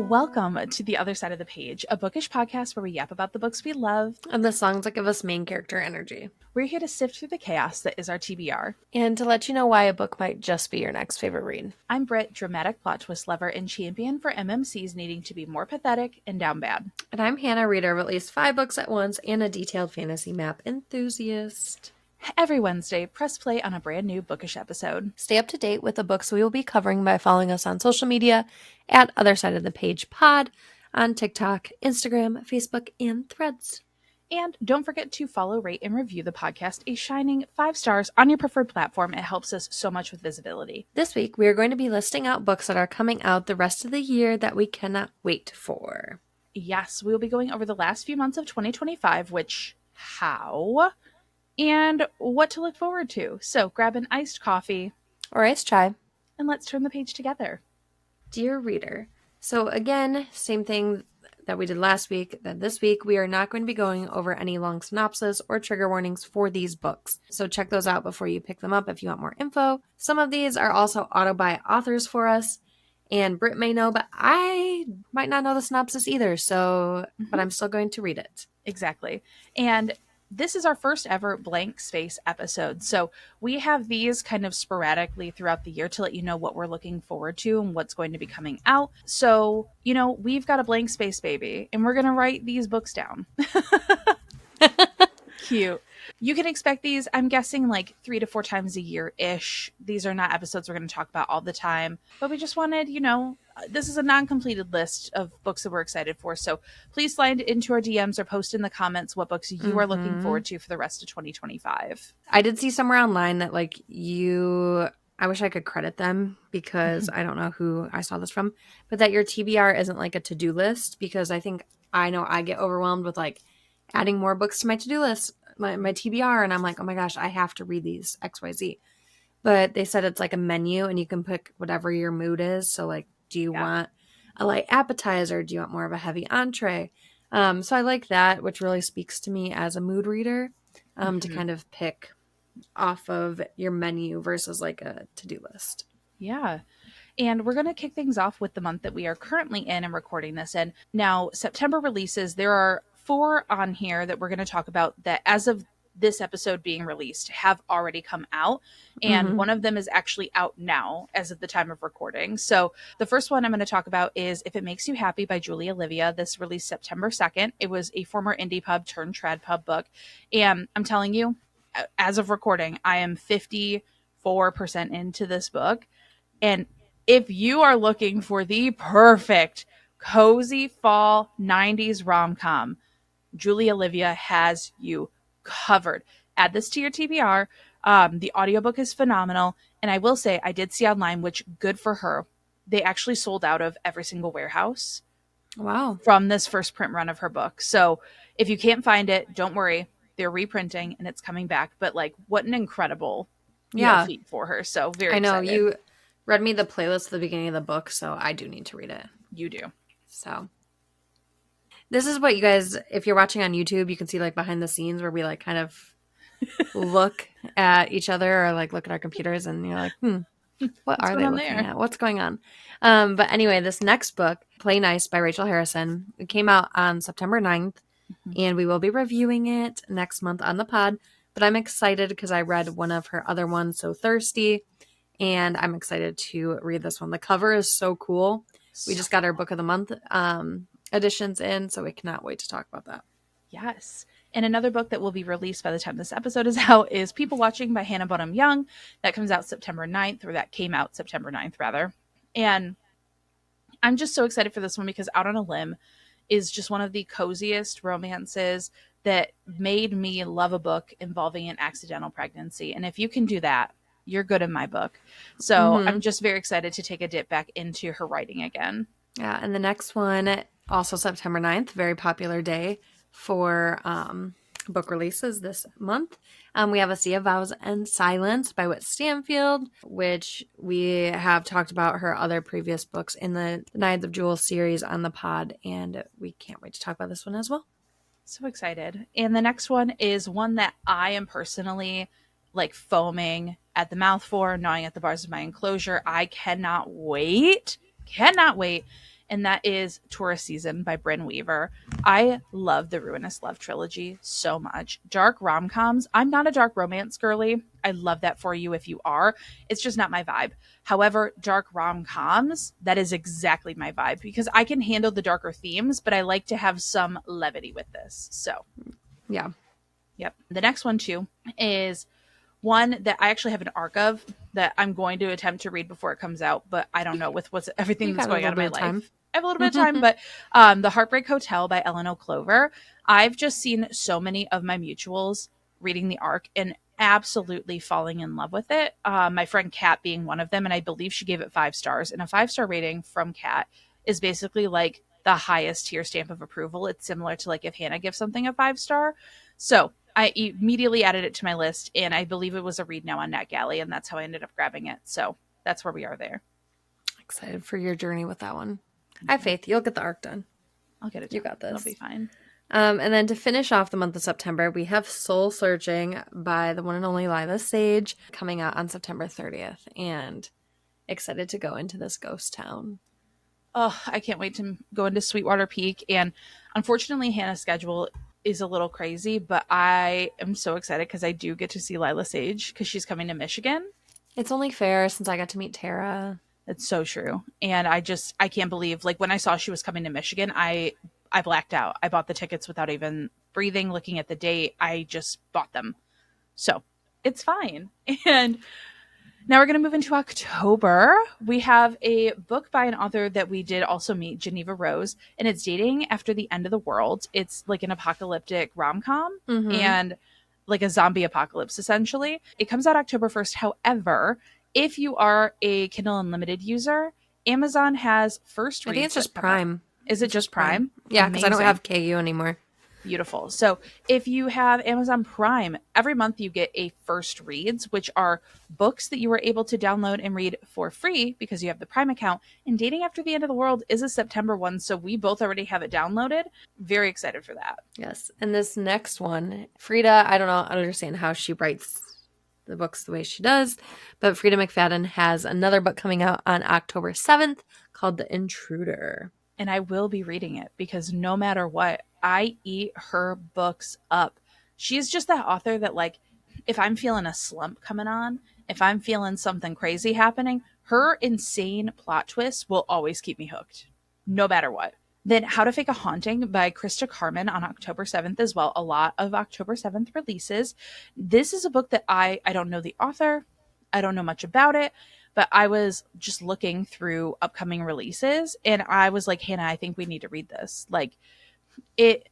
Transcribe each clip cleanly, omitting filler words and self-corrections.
Welcome to The Other Side of the Page, a bookish podcast where we yap about the books we love and the songs that give us main character energy. We're here to sift through the chaos that is our TBR. And to let you know why a book might just be your next favorite read. I'm Britt, dramatic plot twist lover and champion for MMCs needing to be more pathetic and down bad. And I'm Hannah, reader of at least 5 books at once and a detailed fantasy map enthusiast. Every Wednesday, press play on a brand new bookish episode. Stay up to date with the books we will be covering by following us on social media at Other Side of the Page Pod on TikTok, Instagram, Facebook, and Threads. And don't forget to follow, rate, and review the podcast a shining 5 stars on your preferred platform. It helps us so much with visibility. This week, we are going to be listing out books that are coming out the rest of the year that we cannot wait for. Yes, we will be going over the last few months of 2025, how, and what to look forward to. So grab an iced coffee. Or iced chai. And let's turn the page together. Dear reader, so again, same thing that we did last week, that this week we are not going to be going over any long synopsis or trigger warnings for these books. So check those out before you pick them up if you want more info. Some of these are also auto by authors for us, and Britt may know, but I might not know the synopsis either, but I'm still going to read it. Exactly. And this is our first ever blank space episode. So we have these kind of sporadically throughout the year to let you know what we're looking forward to and what's going to be coming out. So, we've got a blank space, baby, and we're going to write these books down. Cute. You can expect these, I'm guessing, like 3 to 4 times a year-ish. These are not episodes we're going to talk about all the time. But we just wanted, this is a non-completed list of books that we're excited for. So please slide into our DMs or post in the comments what books you are looking forward to for the rest of 2025. I did see somewhere online that, I wish I could credit them because I don't know who I saw this from, but that your TBR isn't like a to-do list, because I know I get overwhelmed with adding more books to my to-do list, my TBR, and I'm like, oh my gosh, I have to read these XYZ. But they said it's like a menu and you can pick whatever your mood is. So do you want a light appetizer? Do you want more of a heavy entree? So I like that, which really speaks to me as a mood reader, to kind of pick off of your menu versus a to-do list. Yeah. And we're going to kick things off with the month that we are currently in and recording this in. Now, September releases, there are 4 on here that we're going to talk about that, as of this episode being released, have already come out. And one of them is actually out now as of the time of recording. So the first one I'm going to talk about is If It Makes You Happy by Julie Olivia. This released September 2nd. It was a former indie pub turned trad pub book. And I'm telling you, as of recording, I am 54% into this book. And if you are looking for the perfect cozy fall 90s rom-com, Julie Olivia has you covered. Add this to your TBR. The audiobook is phenomenal. And I will say, I did see online, which good for her, they actually sold out of every single warehouse. Wow. From this first print run of her book. So if you can't find it, don't worry. They're reprinting and it's coming back. But what an incredible feat for her. So very excited. I know you read me the playlist at the beginning of the book, so I do need to read it. You do. So this is what you guys, if you're watching on YouTube, you can see behind the scenes where we kind of look at each other or look at our computers and you're like, what are they looking at? What's going on? But anyway, this next book, Play Nice by Rachel Harrison, it came out on September 9th and we will be reviewing it next month on the pod. But I'm excited because I read one of her other ones, So Thirsty, and I'm excited to read this one. The cover is so cool. We just got our book of the month editions in, so we cannot wait to talk about that. Yes. And another book that will be released by the time this episode is out is People Watching by Hannah Bonham Young. That comes out September 9th, or that came out September 9th, rather. And I'm just so excited for this one because Out on a Limb is just one of the coziest romances that made me love a book involving an accidental pregnancy. And if you can do that, you're good in my book. So I'm just very excited to take a dip back into her writing again. Yeah, and the next one, also September 9th, very popular day for book releases this month. We have A Sea of Vows and Silence by Whit Stanfield, which we have talked about her other previous books in the Knights of Jewels series on the pod, and we can't wait to talk about this one as well. So excited. And the next one is one that I am personally foaming at the mouth for, gnawing at the bars of my enclosure. I cannot wait. and that is Tourist Season by Bryn Weaver. I love the Ruinous Love trilogy so much. Dark rom-coms. I'm not a dark romance girly. I love that for you if you are. It's just not my vibe. However, dark rom-coms, that is exactly my vibe because I can handle the darker themes, but I like to have some levity with this. So, Yeah. yep. The next one too is one that I actually have an arc of that I'm going to attempt to read before it comes out, but I don't know with what's everything You that's got a going on little in my bit of time. life. I have a little bit of time, but The Heartbreak Hotel by Ellen O'Clover. I've just seen so many of my mutuals reading the arc and absolutely falling in love with it. My friend Kat being one of them, and I believe she gave it 5 stars. And a 5 star rating from Kat is basically like the highest tier stamp of approval. It's similar to like if Hannah gives something a 5 star. So I immediately added it to my list, and I believe it was a read now on NetGalley, and that's how I ended up grabbing it. So that's where we are there. Excited for your journey with that one. I have faith. You'll get the arc done. I'll get it done. You got this. It'll be fine. And then to finish off the month of September, we have Soul Searching by the one and only Lila Sage coming out on September 30th. And excited to go into this ghost town. Oh, I can't wait to go into Sweetwater Peak. And unfortunately, Hannah's schedule is a little crazy, but I am so excited because I do get to see Lila Sage because she's coming to Michigan. It's only fair since I got to meet Tara. It's so true. And I can't believe, like, when I saw she was coming to Michigan, I blacked out. I bought the tickets without even breathing, looking at the date. I just bought them. So it's fine. And now we're going to move into October. We have a book by an author that we did also meet, Geneva Rose, and it's Dating After the End of the World. It's like an apocalyptic rom-com and like a zombie apocalypse, essentially. It comes out October 1st. However, if you are a Kindle Unlimited user, Amazon has first reads. I think it's just Prime. Is it just Prime? Yeah, because I don't have KU anymore. Beautiful. So if you have Amazon Prime, every month you get a first reads, which are books that you are able to download and read for free because you have the Prime account. And Dating After the End of the World is a September one, so we both already have it downloaded. Very excited for that. Yes. And this next one, Frida, I don't understand how she writes the books the way she does, but Frida McFadden has another book coming out on October 7th called The Intruder. And I will be reading it because no matter what, I eat her books up. She's just that author that, like, if I'm feeling a slump coming on, if I'm feeling something crazy happening, her insane plot twists will always keep me hooked, no matter what. Then How to Fake a Haunting by Krista Carmen on October 7th as well. A lot of October 7th releases. This is a book that I don't know the author. I don't know much about it. But I was just looking through upcoming releases and I was like, Hannah, I think we need to read this. Like, it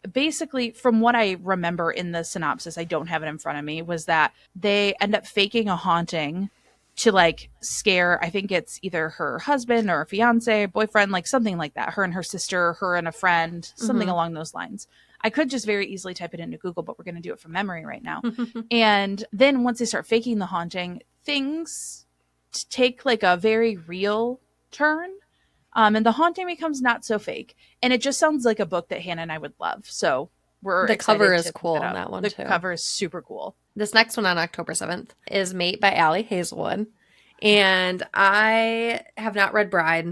basically, from what I remember in the synopsis, I don't have it in front of me, was that they end up faking a haunting to like scare, I think it's either her husband or fiance, boyfriend, like something like that. Her and her sister, her and a friend, something along those lines. I could just very easily type it into Google, but we're going to do it from memory right now. And then once they start faking the haunting, things take like a very real turn. And the haunting becomes not so fake. And it just sounds like a book that Hannah and I would love. So we're The excited cover is to cool pick on up. that one, the too. The cover is super cool. This next one on October 7th is Mate by Allie Hazelwood. And I have not read Bride.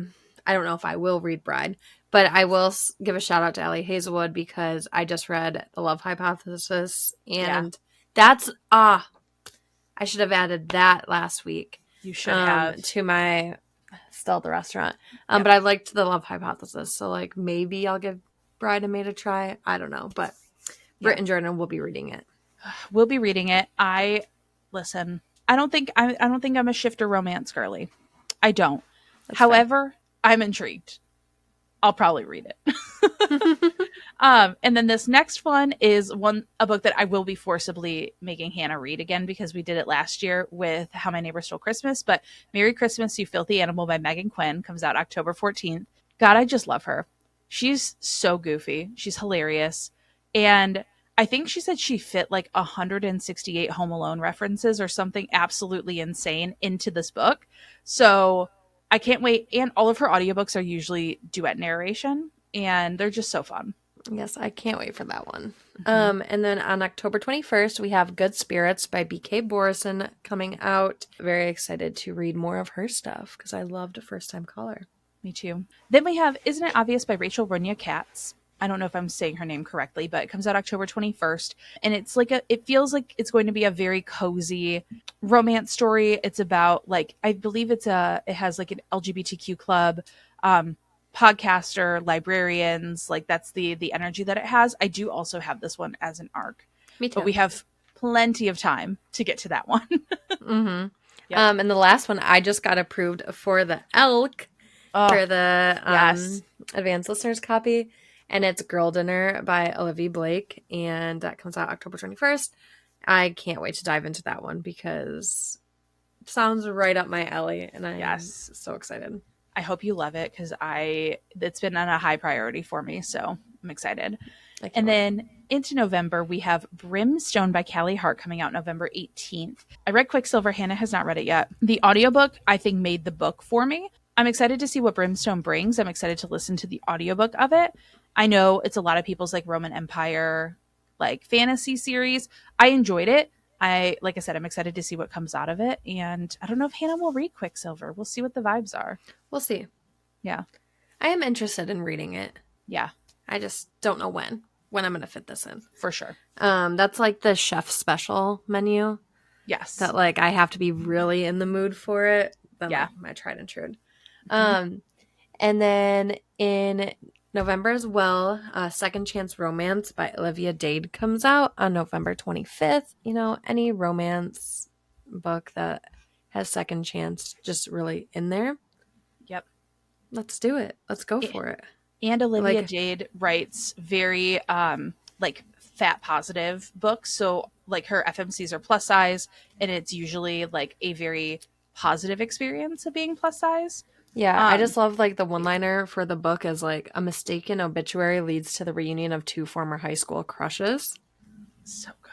I don't know if I will read Bride, but I will give a shout out to Allie Hazelwood because I just read The Love Hypothesis. And that's, I should have added that last week. You should have. To my Still at the Restaurant. But I liked The Love Hypothesis. So, like, maybe I'll give Bride and Mate a try. I don't know. But Britt and Jordan will be reading it. We'll be reading it. Listen, I don't think I'm a shifter romance girly. I don't. That's However, I'm intrigued. I'll probably read it. And then this next one is a book that I will be forcibly making Hannah read again because we did it last year with How My Neighbor Stole Christmas. But Merry Christmas, You Filthy Animal by Megan Quinn comes out October 14th. God, I just love her. She's so goofy. She's hilarious. And I think she said she fit like 168 Home Alone references or something absolutely insane into this book. So I can't wait. And all of her audiobooks are usually duet narration, and they're just so fun. Yes, I can't wait for that one. And then on October 21st, we have Good Spirits by B.K. Borison coming out. Very excited to read more of her stuff because I loved First Time Caller. Me too. Then we have Isn't It Obvious by Rachel Runya Katz. I don't know if I'm saying her name correctly, but it comes out October 21st. And it feels like it's going to be a very cozy romance story. It's about like, I believe it has like an LGBTQ club, um, podcaster, librarians. Like that's the energy that it has. I do also have this one as an arc, Me but too. we have plenty of time to get to that one. Mm-hmm. Yep. And the last one I just got approved for the elk Oh, for the yes. advanced listeners copy, and it's Girl Dinner by Olivia Blake, and that comes out October 21st. I can't wait to dive into that one because it sounds right up my alley, and I'm Yes. so excited. I hope you love it because it's been on a high priority for me, so I'm excited. I can't And wait. then into November, we have Brimstone by Callie Hart coming out November 18th. I read Quicksilver. Hannah has not read it yet. The audiobook, I think, made the book for me. I'm excited to see what Brimstone brings. I'm excited to listen to the audiobook of it. I know it's a lot of people's like Roman Empire, like fantasy series. I enjoyed it. Like I said, I'm excited to see what comes out of it. And I don't know if Hannah will read Quicksilver. We'll see what the vibes are. We'll see. Yeah. I am interested in reading it. Yeah. I just don't know when I'm going to fit this in. For sure. That's like the chef special menu Yes. that like I have to be really in the mood for it. Then Yeah. like my tried and true. And then in November as well, Second Chance Romance by Olivia Dade comes out on November 25th. You know, any romance book that has second chance just really in there. Yep. Let's do it. Let's go for it. And Olivia Like, Jade writes very like fat positive books. So like her FMCs are plus size, and it's usually like a very positive experience of being plus size. yeah, I just love like the one-liner for the book is like a mistaken obituary leads to the reunion of two former high school crushes. So good.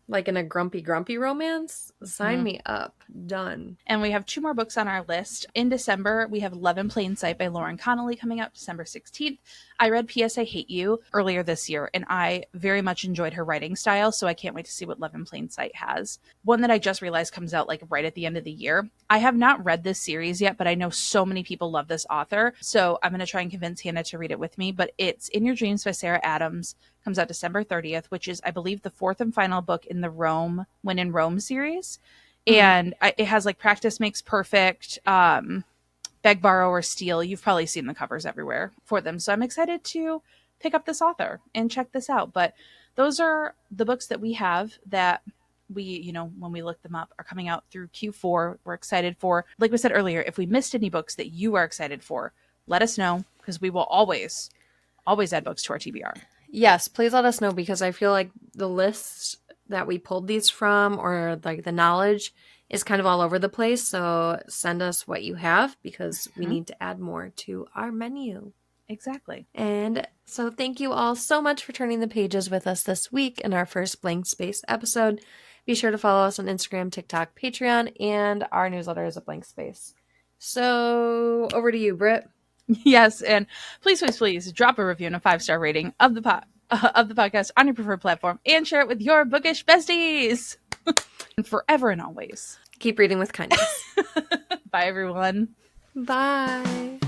Like in a grumpy romance? Sign me up. Done. And we have two more books on our list. In December, we have Love in Plain Sight by Lauren Connolly coming up December 16th. I read P.S. I Hate You earlier this year, and I very much enjoyed her writing style, so I can't wait to see what Love in Plain Sight has. One that I just realized comes out like right at the end of the year. I have not read this series yet, but I know so many people love this author, so I'm going to try and convince Hannah to read it with me. But it's In Your Dreams by Sarah Adams. Comes out December 30th, which is, I believe, the fourth and final book in the When in Rome series. And it has like Practice Makes Perfect, Beg, Borrow, or Steal. You've probably seen the covers everywhere for them. So I'm excited to pick up this author and check this out. But those are the books that we have that we, you know, when we look them up, are coming out through Q4. We're excited for. Like we said earlier, if we missed any books that you are excited for, let us know because we will always add books to our TBR. Yes, please let us know because I feel like the list that we pulled these from or like the knowledge is kind of all over the place. So send us what you have because we need to add more to our menu. Exactly. And so thank you all so much for turning the pages with us this week in our first Blank Space episode. Be sure to follow us on Instagram, TikTok, Patreon, and our newsletter is a Blank Space. So over to you, Britt. Yes, and please drop a review and a 5-star rating of the podcast on your preferred platform and share it with your bookish besties. And forever and always. Keep reading with kindness. Bye, everyone. Bye.